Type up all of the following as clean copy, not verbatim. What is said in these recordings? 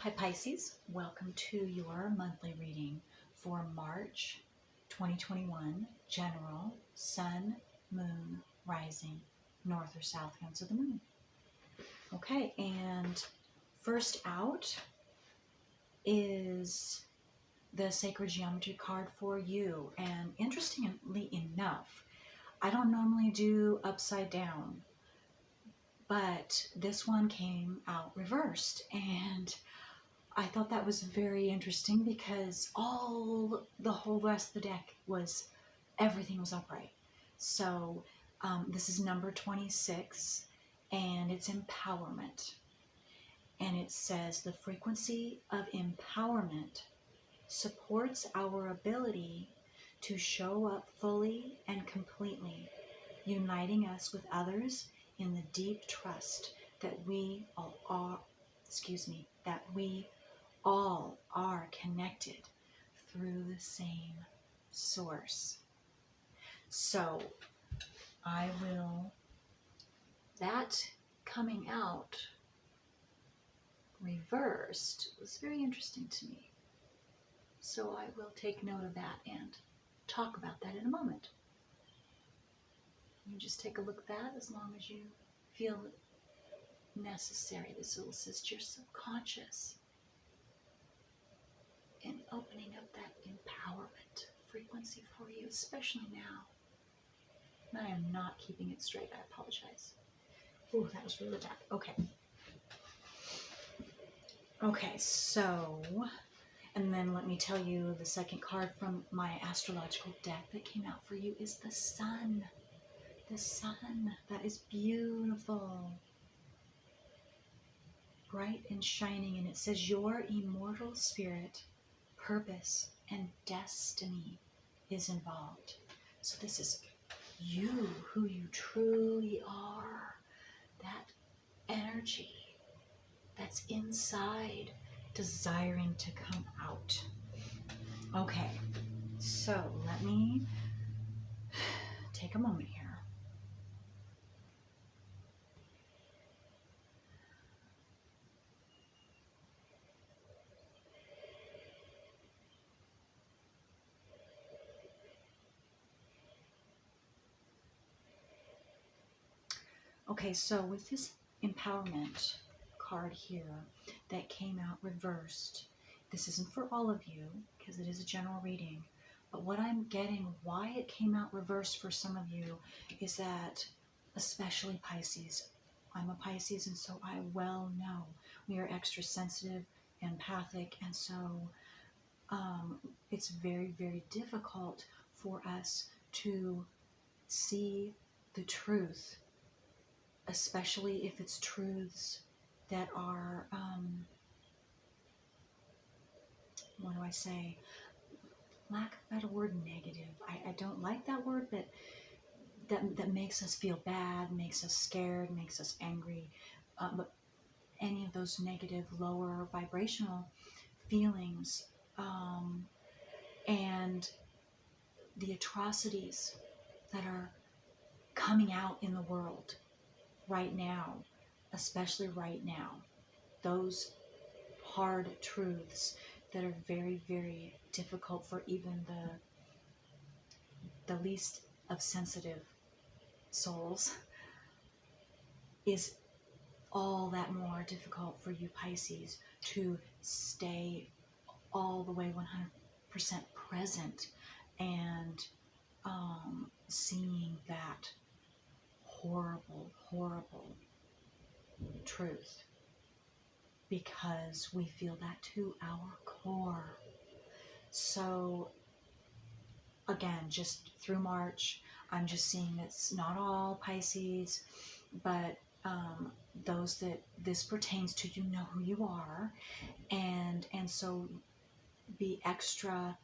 Hi Pisces, welcome to your monthly reading for March 2021, general, sun, moon, rising, north or south nodes of the moon. Okay, and first out is the sacred geometry card for you. And interestingly enough, I don't normally do upside down, but this one came out reversed, and I thought that was very interesting because the whole rest of the deck was, everything was upright. So this is number 26, and it's empowerment. And it says the frequency of empowerment supports our ability to show up fully and completely, uniting us with others in the deep trust that we all are connected through the same source. So that coming out reversed was very interesting to me. So I will take note of that and talk about that in a moment. You just take a look at that as long as you feel necessary. This will assist your subconscious in opening up that empowerment frequency for you, especially now. And I am not keeping it straight. I apologize. Ooh, that was really bad. Okay. Okay, so, and then let me tell you, the second card from my astrological deck that came out for you is the sun. The sun. That is beautiful. Bright and shining, and it says your immortal spirit, purpose, and destiny is involved. So this is you, who you truly are, that energy that's inside, desiring to come out. Okay, so let me take a moment here. Okay, so with this empowerment card here that came out reversed, this isn't for all of you because it is a general reading, but what I'm getting, why it came out reversed for some of you, is that, especially Pisces, I'm a Pisces, and so I well know we are extra sensitive, empathic, and so it's very, very difficult for us to see the truth, especially if it's truths that are, what do I say, lack of a better word, negative. I don't like that word, but that makes us feel bad, makes us scared, makes us angry. But any of those negative, lower vibrational feelings, and the atrocities that are coming out in the world right now, especially right now, those hard truths that are very, very difficult for even the least of sensitive souls, is all that more difficult for you Pisces to stay all the way 100% present and seeing that horrible, horrible truth, because we feel that to our core. So again, just through March, I'm just seeing it's not all Pisces, but those that this pertains to, you know who you are, and so be extra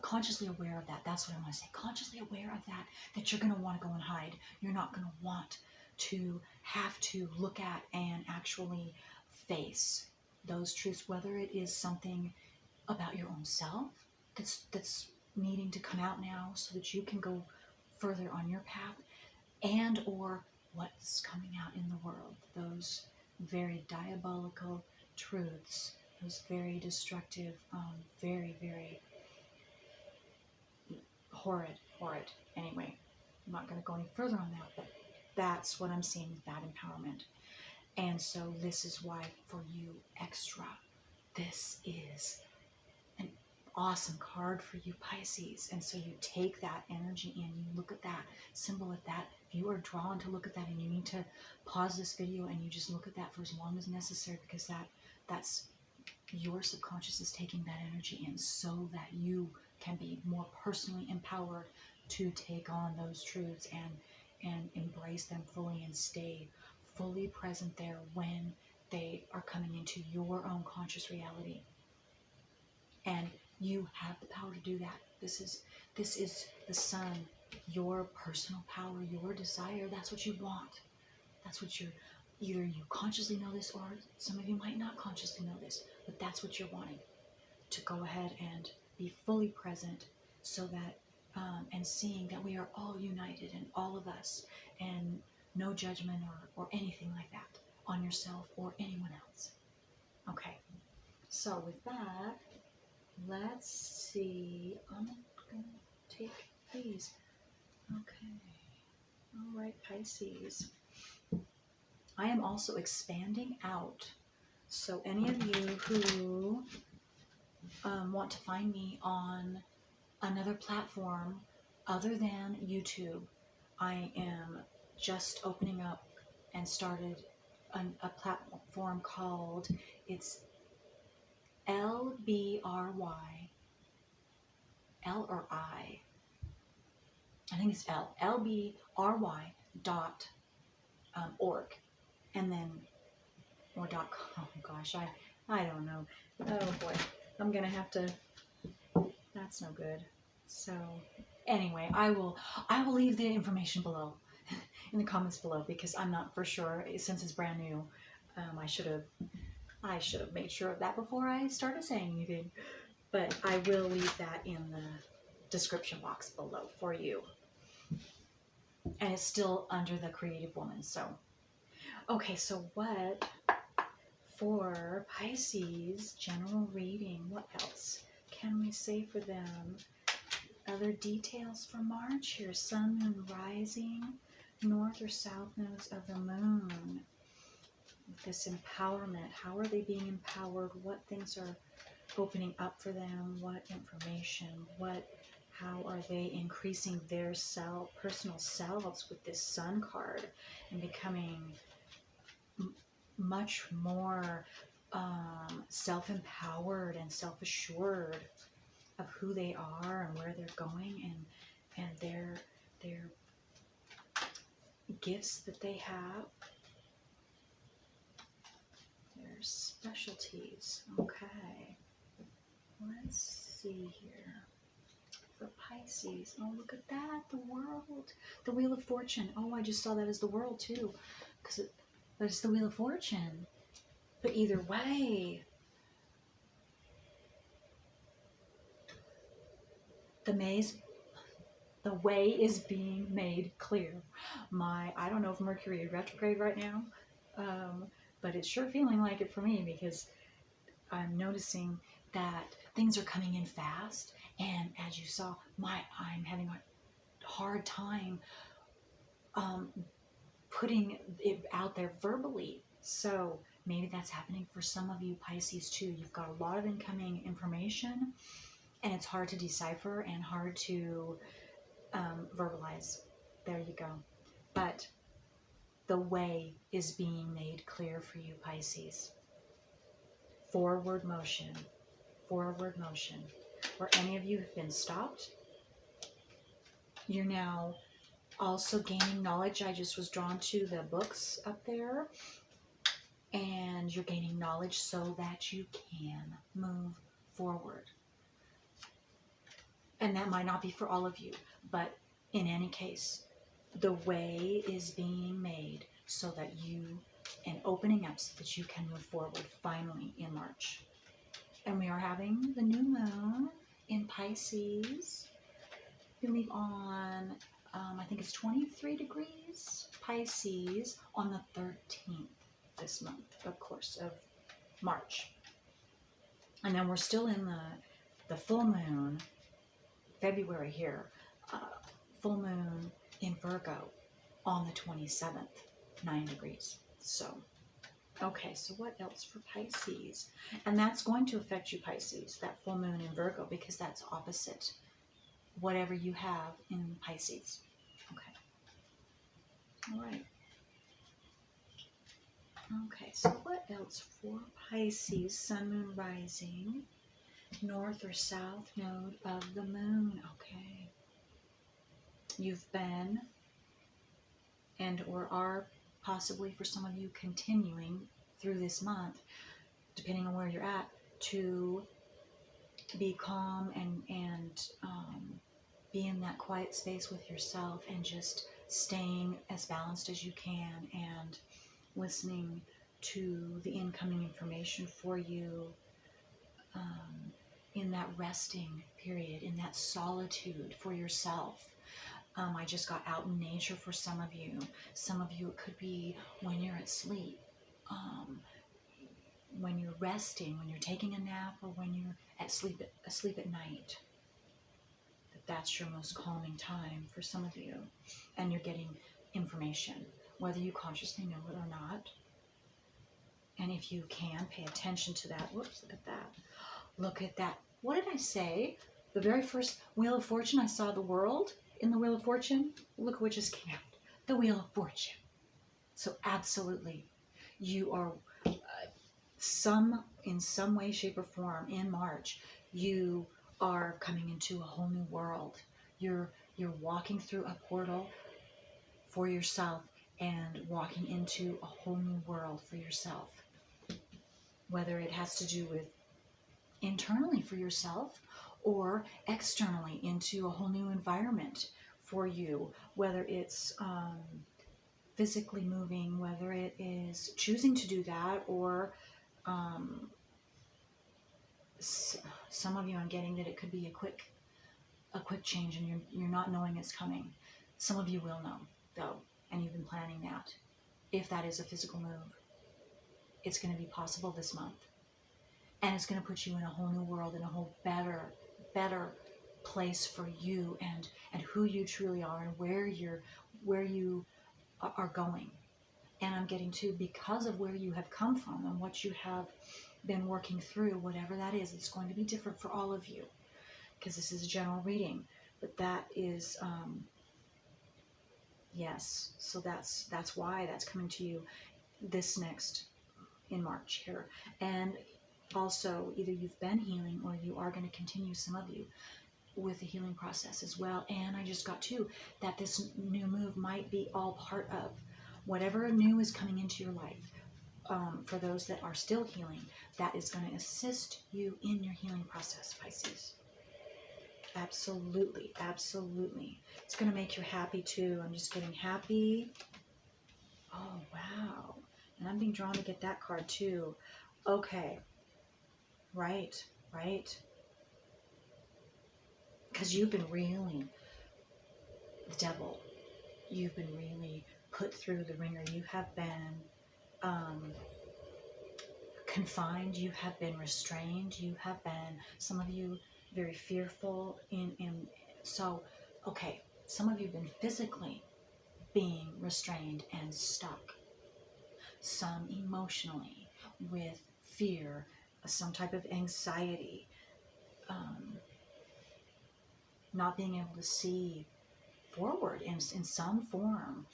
consciously aware of that. That's what I want to say. Consciously aware of that you're going to want to go and hide. You're not going to want to have to look at and actually face those truths, whether it is something about your own self that's needing to come out now so that you can go further on your path, and or what's coming out in the world, those very diabolical truths, those very destructive, very, very horrid. Anyway, I'm not going to go any further on that, but that's what I'm seeing with that empowerment. And so this is why for you extra, this is an awesome card for you Pisces. And so you take that energy in, you look at that symbol of that. If you are drawn to look at that and you need to pause this video and you just look at that for as long as necessary, because that's your subconscious is taking that energy in so that you can be more personally empowered to take on those truths and embrace them fully and stay fully present there when they are coming into your own conscious reality. And you have the power to do that. This is the sun, your personal power, your desire. That's what you want. That's what you're, either you consciously know this, or some of you might not consciously know this, but that's what you're wanting, to go ahead and be fully present, so that and seeing that we are all united, and all of us, and no judgment or anything like that on yourself or anyone else. Okay, so with that, let's see. I'm gonna take these. Okay, all right, Pisces. I am also expanding out. So any of you who want to find me on another platform other than YouTube, I am just opening up and started a platform called, it's lbry, L or I think it's lbry.org, and then, or .com, gosh, I don't know. Oh boy, I'm gonna have to, that's no good. So anyway, I will leave the information below in the comments below, because I'm not for sure, since it's brand new. I should have made sure of that before I started saying anything, but I will leave that in the description box below for you. And it's still under the Creative Woman. So okay, so what for Pisces general reading, what else can we say for them? Other details for March here: sun, moon, rising, north or south nodes of the moon. This empowerment, how are they being empowered? What things are opening up for them? What information? How are they increasing their personal selves with this sun card and becoming much more self-empowered and self-assured of who they are and where they're going, and their gifts that they have, their specialties. Okay, let's see here for Pisces. Oh, look at that, the world, the Wheel of Fortune. Oh, I just saw that as the world too, because it's the Wheel of Fortune. But either way, the way is being made clear. I don't know if Mercury is retrograde right now, but it's sure feeling like it for me, because I'm noticing that things are coming in fast, and as you saw, I'm having a hard time putting it out there verbally. So maybe that's happening for some of you Pisces too. You've got a lot of incoming information, and it's hard to decipher and hard to verbalize. There you go. But the way is being made clear for you Pisces. Forward motion. Forward motion. Where any of you have been stopped, you're now also gaining knowledge. I just was drawn to the books up there, and you're gaining knowledge so that you can move forward. And that might not be for all of you, but in any case, the way is being made so that you, and opening up so that you can move forward finally in March. And we are having the new moon in Pisces, I believe on I think it's 23 degrees Pisces on the 13th this month, of course, of March. And then we're still in the full moon, February here, full moon in Virgo on the 27th, 9 degrees. So, okay, so what else for Pisces? And that's going to affect you, Pisces, that full moon in Virgo, because that's opposite whatever you have in Pisces. Okay. All right. Okay, so what else for Pisces? Sun, moon, rising, north or south node of the moon. Okay. You've been and or are possibly for some of you continuing through this month, depending on where you're at, to be calm and be in that quiet space with yourself and just staying as balanced as you can and listening to the incoming information for you, in that resting period, in that solitude for yourself. I just got out in nature for some of you. Some of you, it could be when you're at sleep, when you're resting, when you're taking a nap, or when you're asleep at night. That's your most calming time for some of you. And you're getting information, whether you consciously know it or not. And if you can, pay attention to that. Whoops, look at that. Look at that. What did I say? The very first Wheel of Fortune, I saw the world in the Wheel of Fortune. Look what just came out. The Wheel of Fortune. So absolutely, you are in some way, shape, or form in March, you are coming into a whole new world. You're walking through a portal for yourself and walking into a whole new world for yourself. Whether it has to do with internally for yourself or externally into a whole new environment for you, whether it's physically moving, whether it is choosing to do that, or some of you, I'm getting that it could be a quick change and you're not knowing it's coming. Some of you will know though, and you've been planning that. If that is a physical move, it's going to be possible this month. And it's going to put you in a whole new world, in a whole better place for you and who you truly are and where you are going. And I'm getting to, because of where you have come from and what you have been working through, whatever that is, it's going to be different for all of you, because this is a general reading. But that is, yes, so that's why that's coming to you this next in March here. And also, either you've been healing or you are going to continue, some of you, with the healing process as well. And I just got to that this new move might be all part of whatever new is coming into your life. For those that are still healing, that is going to assist you in your healing process, Pisces. Absolutely, absolutely. It's going to make you happy too. I'm just getting happy. Oh, wow. And I'm being drawn to get that card too. Okay. Right. Because you've been really, the devil, you've been really put through the ringer. You have been confined. You have been restrained. You have been, some of you, very fearful. So, okay, some of you have been physically being restrained and stuck. Some emotionally with fear, some type of anxiety, not being able to see forward in some form.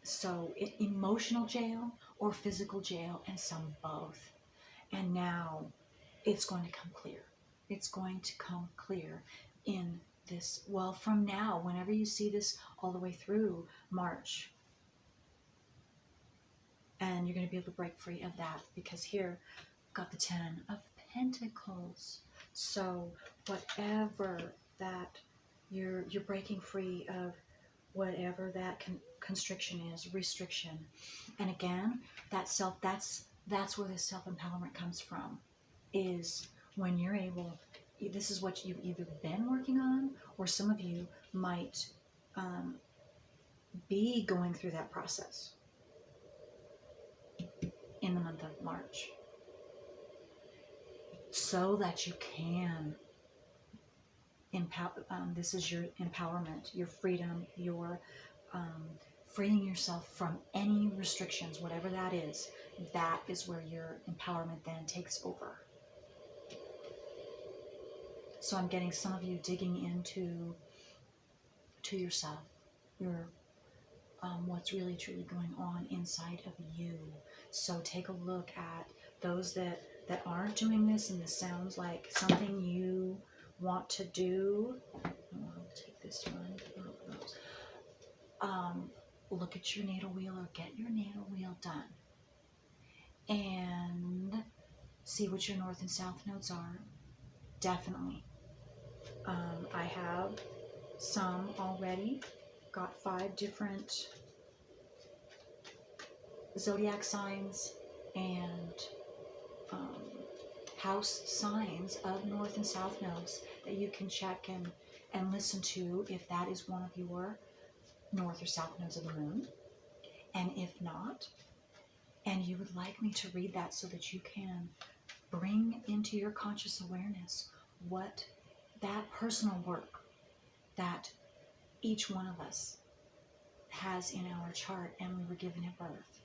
So emotional jail or physical jail, and some both. And now it's going to come clear. It's going to come clear in this, well, from now, whenever you see this all the way through March. And you're going to be able to break free of that, because here I've got the 10 of Pentacles. So whatever that you're breaking free of, whatever that constriction is, restriction. And again, that's where this self-empowerment comes from, is when you're able, this is what you've either been working on, or some of you might be going through that process in the month of March so that you can empower. This is your empowerment, your freedom, your freeing yourself from any restrictions, whatever that is. That is where your empowerment then takes over. So I'm getting some of you digging into yourself, your what's really truly going on inside of you. So take a look at those that aren't doing this, and this sounds like something you want to do. I'll take this one. Look at your natal wheel, or get your natal wheel done, and see what your north and south nodes are. Definitely. I have some already. Got 5 different zodiac signs and house signs of north and south nodes that you can check and listen to if that is one of your north or south nodes of the moon. And if not, and you would like me to read that so that you can bring into your conscious awareness what that personal work that each one of us has in our chart, and we were given at birth,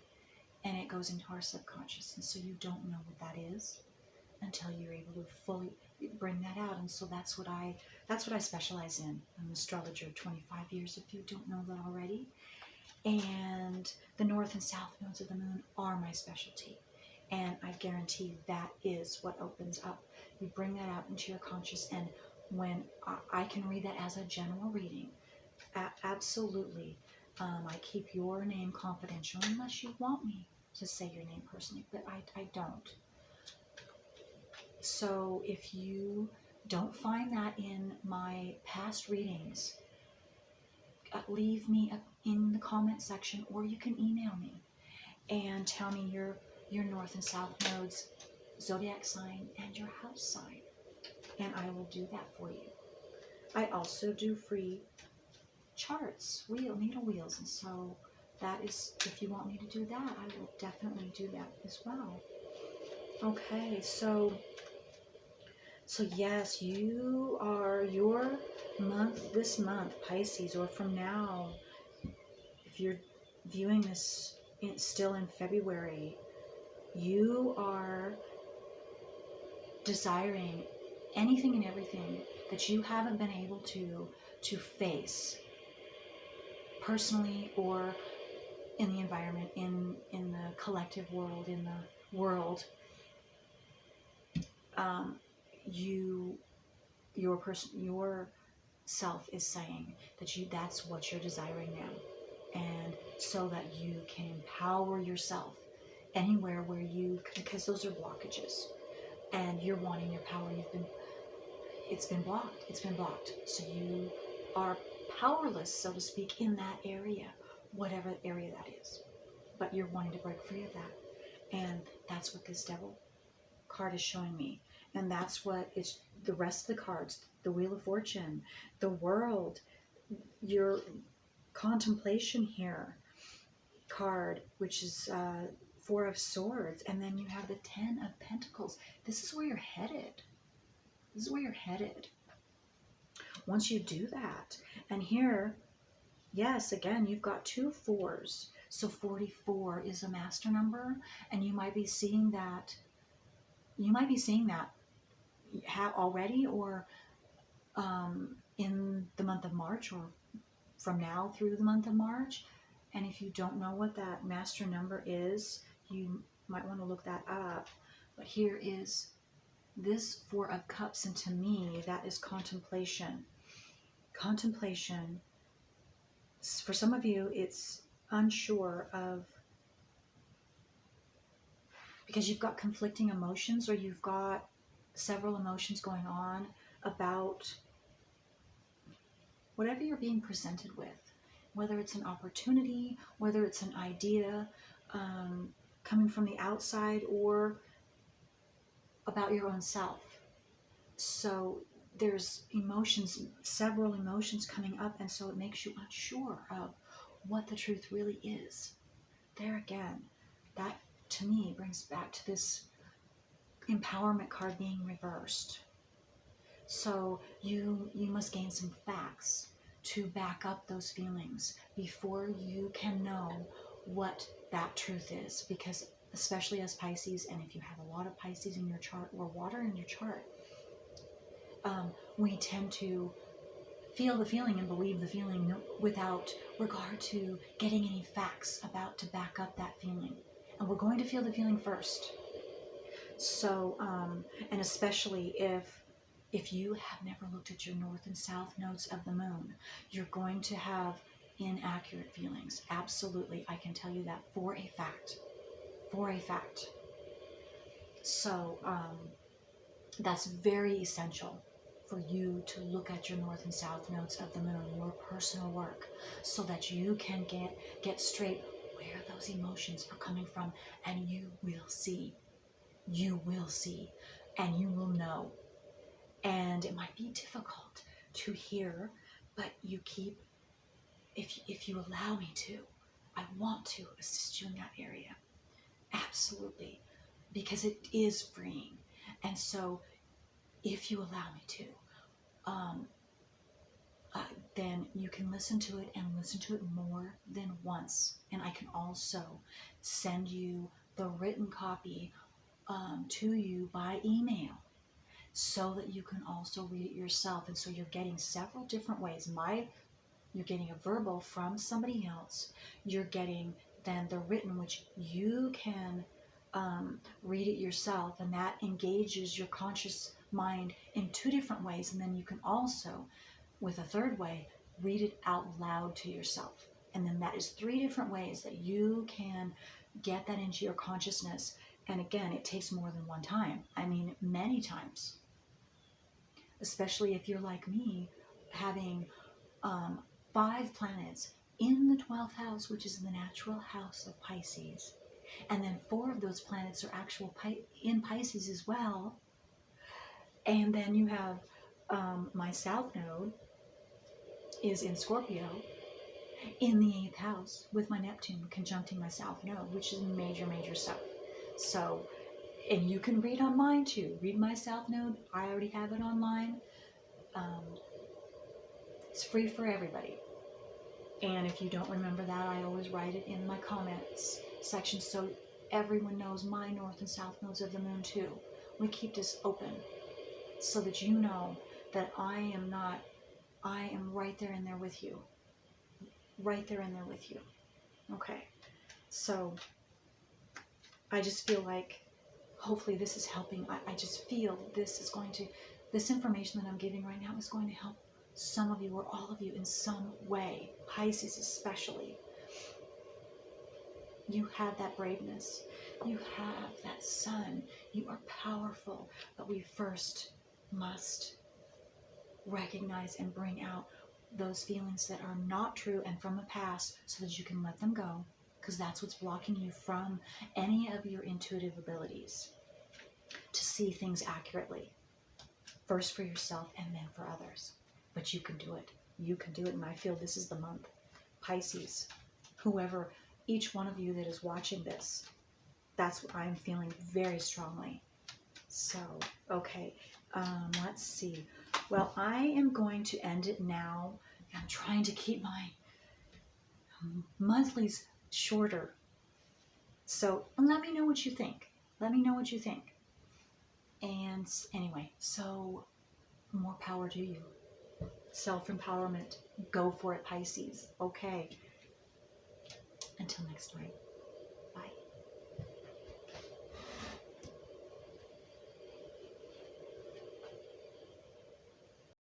and it goes into our subconscious, and so you don't know what that is until you're able to fully bring that out. And so that's what I specialize in. I'm an astrologer of 25 years, if you don't know that already. And the north and south nodes of the moon are my specialty, and I guarantee that is what opens up. You bring that out into your conscious, and when I can read that as a general reading, absolutely. I keep your name confidential unless you want me to say your name personally, but I don't. So if you don't find that in my past readings, leave me in the comment section, or you can email me and tell me your north and south nodes, zodiac sign, and your house sign, and I will do that for you. I also do free charts, needle wheels, and so that is, if you want me to do that, I will definitely do that as well. Okay, so yes, you are your month, this month, Pisces, or from now, if you're viewing this still in February, you are desiring anything and everything that you haven't been able to face personally, or in the environment, in the collective world, in the world. Your self is saying that that's what you're desiring now, and so that you can empower yourself anywhere where because those are blockages, and you're wanting your power. It's been blocked, so you are powerless, so to speak, in that area, whatever area that is, but you're wanting to break free of that. And that's what this Devil card is showing me, and that's what it's the rest of the cards, the Wheel of Fortune, the World, your Contemplation here card, which is 4 of Swords, and then you have the 10 of Pentacles. This is where you're headed. Once you do that, and here, yes, again, you've got 2 4s, so 44 is a master number, and you might be seeing that already, or in the month of March, or from now through the month of March. And if you don't know what that master number is, you might want to look that up. But here is this 4 of Cups, and to me, that is contemplation. Contemplation, for some of you, it's unsure of, because you've got conflicting emotions, or you've got several emotions going on about whatever you're being presented with, whether it's an opportunity, whether it's an idea coming from the outside, or about your own self. So there's emotions, several emotions coming up, and so it makes you unsure of what the truth really is. There again, that to me brings back to this empowerment card being reversed. So you must gain some facts to back up those feelings before you can know what that truth is. Because especially as Pisces, and if you have a lot of Pisces in your chart or water in your chart, we tend to feel the feeling and believe the feeling without regard to getting any facts about to back up that feeling. And we're going to feel the feeling first. So, and especially if you have never looked at your north and south nodes of the moon, you're going to have inaccurate feelings. Absolutely, I can tell you that for a fact. For a fact. So, that's very essential for you to look at your north and south nodes of the moon, your personal work, so that you can get straight where those emotions are coming from, and you will see. You will see, and you will know. And it might be difficult to hear, but you keep, if you allow me to, I want to assist you in that area. Absolutely. Because it is freeing. And so if you allow me to, then you can listen to it and listen to it more than once. And I can also send you the written copy to you by email, so that you can also read it yourself. And so you're getting several different ways. You're getting a verbal from somebody else. You're getting then the written, which you can read it yourself, and that engages your conscious mind in two different ways. And then you can also, with a third way, read it out loud to yourself. And then that is three different ways that you can get that into your consciousness. And again, it takes more than one time. I mean, many times. Especially if you're like me, having 5 planets in the 12th house, which is the natural house of Pisces. And then 4 of those planets are actual in Pisces as well. And then you have my south node is in Scorpio in the 8th house with my Neptune conjuncting my south node, which is major, major stuff. So, and you can read on mine too. Read my south node. I already have it online. It's free for everybody. And if you don't remember that, I always write it in my comments section so everyone knows my north and south nodes of the moon too. We keep this open so that you know that I am right there in there with you. Right there in there with you. Okay. So I just feel like hopefully this is helping. I just feel this information that I'm giving right now is going to help some of you or all of you in some way. Pisces especially. You have that braveness. You have that sun. You are powerful. But we first must recognize and bring out those feelings that are not true and from the past so that you can let them go, because that's what's blocking you from any of your intuitive abilities to see things accurately, first for yourself and then for others. But you can do it. You can do it, and I feel this is the month. Pisces, whoever, each one of you that is watching this, that's what I'm feeling very strongly. So, okay, let's see. Well, I am going to end it now. I'm trying to keep my monthlies shorter. So let me know what you think. Let me know what you think. And anyway, so more power to you. Self-empowerment. Go for it, Pisces. Okay. Until next time.